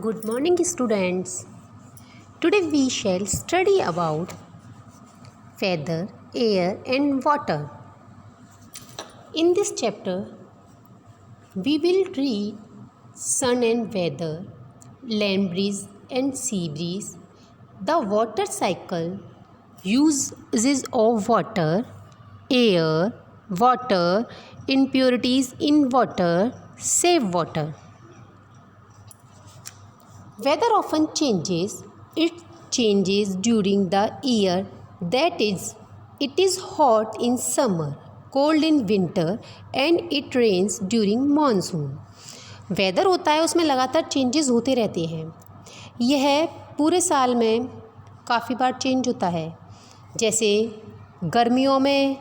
Good morning, students. Today we shall study about feather, air, and water. In this chapter, we will read sun and weather, land breeze and sea breeze, the water cycle, uses of water, air, water, impurities in water, save water. Weather often changes. It changes during the year. That is, it is hot in summer, cold in winter and it rains during monsoon. Weather होता है उसमें लगातार changes होते रहते हैं. यह पूरे साल में काफ़ी बार चेंज होता है. जैसे गर्मियों में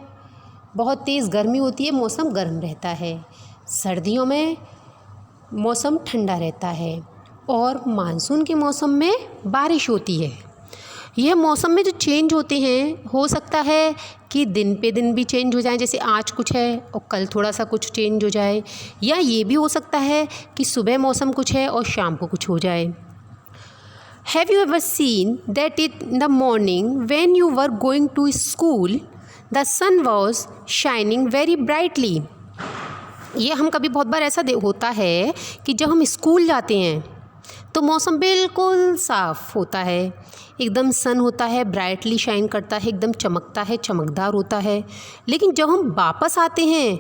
बहुत तेज़ गर्मी होती है, मौसम गर्म रहता है. सर्दियों में मौसम ठंडा रहता है और मानसून के मौसम में बारिश होती है. यह मौसम में जो चेंज होते हैं, हो सकता है कि दिन पे दिन भी चेंज हो जाए, जैसे आज कुछ है और कल थोड़ा सा कुछ चेंज हो जाए, या ये भी हो सकता है कि सुबह मौसम कुछ है और शाम को कुछ हो जाए. Have you ever seen that in the morning when you were going to school the sun was shining very brightly. ये हम कभी बहुत बार ऐसा होता है कि जब हम स्कूल जाते हैं तो मौसम बिल्कुल साफ़ होता है, एकदम सन होता है, ब्राइटली शाइन करता है, एकदम चमकता है, चमकदार होता है. लेकिन जब हम वापस आते हैं,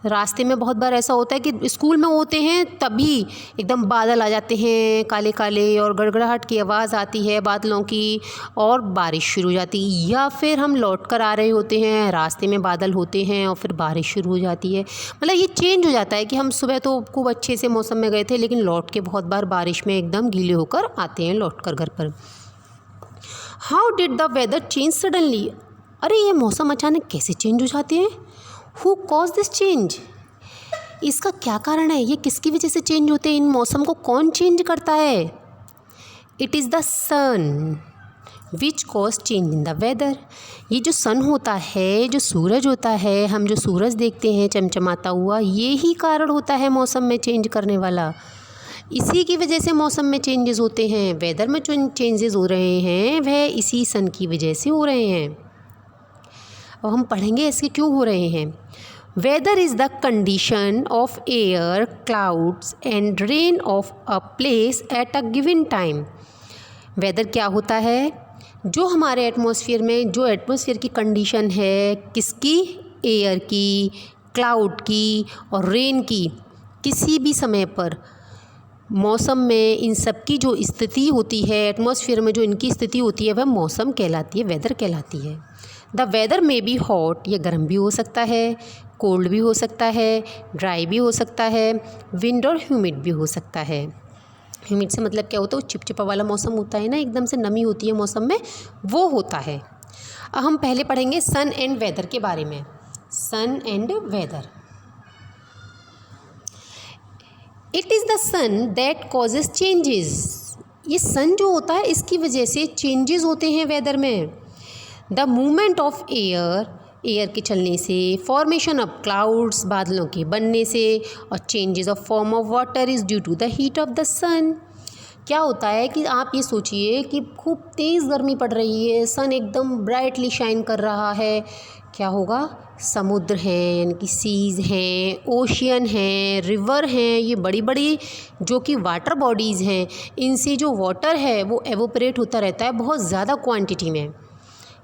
रास्ते में बहुत बार ऐसा होता है कि स्कूल में होते हैं तभी एकदम बादल आ जाते हैं, काले काले, और गड़गड़ाहट की आवाज़ आती है बादलों की और बारिश शुरू हो जाती है. या फिर हम लौट कर आ रहे होते हैं, रास्ते में बादल होते हैं और फिर बारिश शुरू हो जाती है. मतलब ये चेंज हो जाता है कि हम सुबह तो खूब अच्छे से मौसम में गए थे, लेकिन लौट के बहुत बार बारिश में एकदम गीले होकर आते हैं लौट कर घर पर. How did the weather change suddenly. अरे ये मौसम अचानक कैसे चेंज हो जाते हैं. Who cause this change. इसका क्या कारण है, ये किसकी वजह से चेंज होते हैं, इन मौसम को कौन चेंज करता है. It is the sun which cause change in the weather. ये जो सन होता है, जो सूरज होता है, हम जो सूरज देखते हैं चमचमाता हुआ, ये ही कारण होता है मौसम में चेंज करने वाला. इसी की वजह से मौसम में चेंजेस होते हैं. वेदर में जो चेंजेस हो रहे हैं वह इसी सन की वजह से हो रहे हैं. और हम पढ़ेंगे इसके क्यों हो रहे हैं. Weather is the condition of air, clouds and rain of a place at a given time. Weather क्या होता है, जो हमारे एटमॉस्फेयर में, जो एटमॉस्फेयर की कंडीशन है, किसकी, एयर की, क्लाउड की और रेन की, किसी भी समय पर मौसम में इन सब की जो स्थिति होती है, एटमॉस्फेयर में जो इनकी स्थिति होती है, वह मौसम कहलाती है, वेदर कहलाती है. द वेदर में बी हॉट, ये गर्म भी हो सकता है, कोल्ड भी हो सकता है, ड्राई भी हो सकता है, विंड और ह्यूमिड भी हो सकता है. ह्यूमिड से मतलब क्या होता है, वो चिपचिपा वाला मौसम होता है ना, एकदम से नमी होती है मौसम में, वो होता है. अब हम पहले पढ़ेंगे सन एंड वेदर के बारे में. Sun and weather. It is the sun that causes changes. ये सन जो होता है इसकी वजह से चेंजेस होते हैं वेदर में. The movement of air, air के चलने से, फॉर्मेशन ऑफ क्लाउड्स, बादलों के बनने से, और changes of form of water is due to the heat of the sun. क्या होता है कि आप ये सोचिए कि खूब तेज़ गर्मी पड़ रही है, सन एकदम ब्राइटली शाइन कर रहा है, क्या होगा, समुद्र हैं यानी कि सीज़ हैं, ओशियन हैं, रिवर हैं, ये बड़ी बड़ी जो कि वाटर बॉडीज़ हैं, इनसे जो वाटर है वो एवोपरेट होता रहता है बहुत ज़्यादा क्वांटिटी में.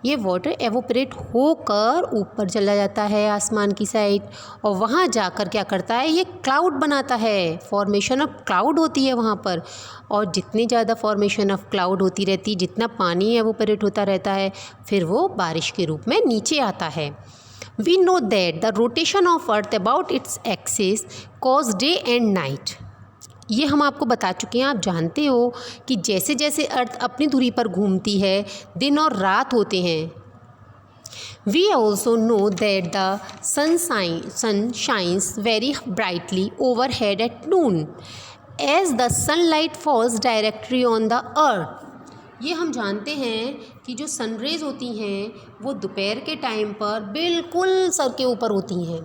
ये वाटर एवोपरेट होकर ऊपर चला जाता है आसमान की साइड, और वहाँ जाकर क्या करता है, ये क्लाउड बनाता है, फॉर्मेशन ऑफ क्लाउड होती है वहाँ पर. और जितनी ज़्यादा फॉर्मेशन ऑफ क्लाउड होती रहती, जितना पानी एवोपरेट होता रहता है, फिर वो बारिश के रूप में नीचे आता है. We know that the rotation of earth about its axis cause day and night. ये हम आपको बता चुके हैं, आप जानते हो कि जैसे जैसे अर्थ अपनी धुरी पर घूमती है, दिन और रात होते हैं. We also know that the sun shines very brightly overhead at noon as the sunlight falls directly on the earth. ये हम जानते हैं कि जो सनरेज़ होती हैं वो दोपहर के टाइम पर बिल्कुल सर के ऊपर होती हैं,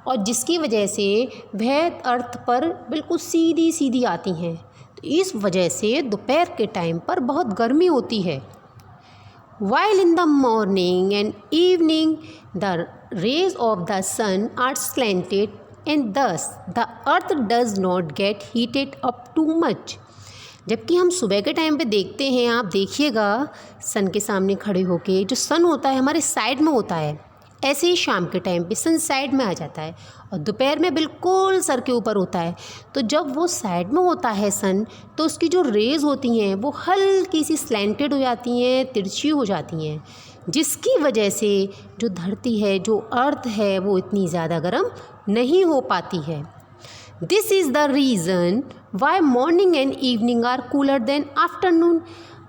और जिसकी वजह से वह अर्थ पर बिल्कुल सीधी सीधी आती हैं. इस वजह से दोपहर के टाइम पर बहुत गर्मी होती है। While in the morning and evening the rays of the sun are slanted and thus the earth does not get heated up too much। जबकि हम सुबह के टाइम पे देखते हैं, आप देखिएगा सन के सामने खड़े होके, जो सन होता है हमारे साइड में होता है, ऐसे ही शाम के टाइम पे सन साइड में आ जाता है और दोपहर में बिल्कुल सर के ऊपर होता है। तो जब वो साइड में होता है सन, तो उसकी जो रेज़ होती हैं वो हल्की सी स्लैंटेड हो जाती हैं, तिरछी हो जाती हैं, जिसकी वजह से जो धरती है, जो अर्थ है, वो इतनी ज़्यादा गर्म नहीं हो पाती है। This is the reason why morning and evening are cooler than afternoon.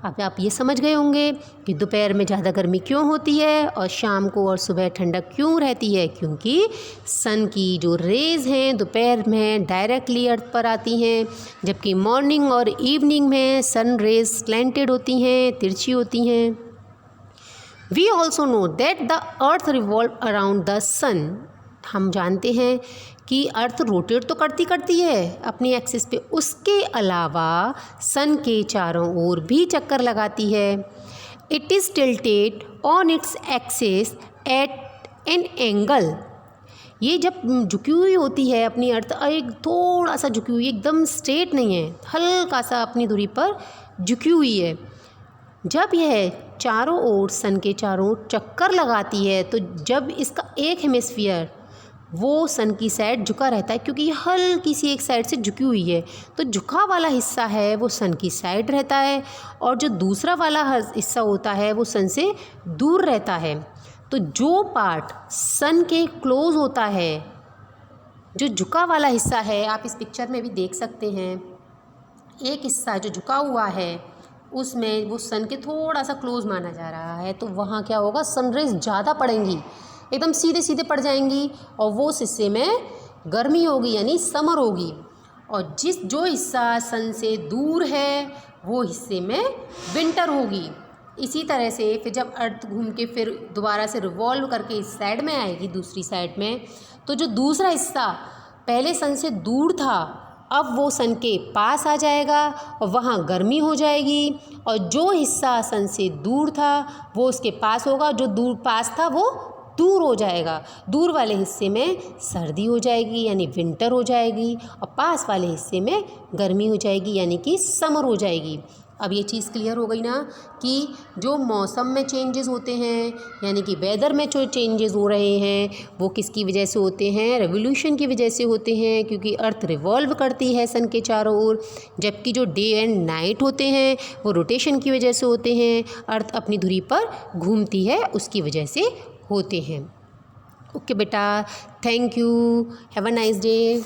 अब आप ये समझ गए होंगे कि दोपहर में ज़्यादा गर्मी क्यों होती है और शाम को और सुबह ठंडक क्यों रहती है, क्योंकि सन की जो रेज़ हैं दोपहर में डायरेक्टली अर्थ पर आती हैं, जबकि मॉर्निंग और इवनिंग में सन रेज स्लैंटेड होती हैं, तिरछी होती हैं। We also know that the earth revolve around the sun. हम जानते हैं कि अर्थ रोटेट तो करती है अपनी एक्सिस पे, उसके अलावा सन के चारों ओर भी चक्कर लगाती है। It is tilted on its axis at an angle. ये जब झुकी हुई होती है अपनी अर्थ, एक थोड़ा सा झुकी हुई, एकदम स्ट्रेट नहीं है, हल्का सा अपनी धुरी पर झुकी हुई है। जब यह चारों ओर सन के चारों ओर चक्कर लगाती है, तो जब इसका एक हेमिस्फीयर वो सन की साइड झुका रहता है, क्योंकि ये हल्की सी एक साइड से झुकी हुई है, तो झुका वाला हिस्सा है वो सन की साइड रहता है और जो दूसरा वाला हिस्सा होता है वो सन से दूर रहता है। तो जो पार्ट सन के क्लोज होता है, जो झुका वाला हिस्सा है, आप इस पिक्चर में भी देख सकते हैं, एक हिस्सा जो झुका हुआ है उसमें वो सन के थोड़ा सा क्लोज माना जा रहा है, तो वहाँ क्या होगा, सनरेज ज़्यादा पड़ेंगी, एकदम सीधे सीधे पड़ जाएंगी और वो उस हिस्से में गर्मी होगी, यानी समर होगी। और जो हिस्सा सन से दूर है वो हिस्से में विंटर होगी। इसी तरह से फिर जब अर्थ घूम के फिर दोबारा से रिवॉल्व करके इस साइड में आएगी, दूसरी साइड में, तो जो दूसरा हिस्सा पहले सन से दूर था अब वो सन के पास आ जाएगा और वहाँ गर्मी हो जाएगी, और जो हिस्सा सन से दूर था वो उसके पास होगा, जो दूर पास था वो दूर हो जाएगा। दूर वाले हिस्से में सर्दी हो जाएगी यानी विंटर हो जाएगी, और पास वाले हिस्से में गर्मी हो जाएगी यानी कि समर हो जाएगी। अब ये चीज़ क्लियर हो गई ना कि जो मौसम में चेंजेस होते हैं, यानी कि वेदर में जो चेंजेस हो रहे हैं, वो किसकी वजह से होते हैं, रेवोल्यूशन की वजह से होते हैं, क्योंकि अर्थ रिवॉल्व करती है सन के चारों ओर, जबकि जो डे एंड नाइट होते हैं वो रोटेशन की वजह से होते हैं, अर्थ अपनी धुरी पर घूमती है उसकी वजह से होते हैं। ओके बेटा, thank you, have a nice day.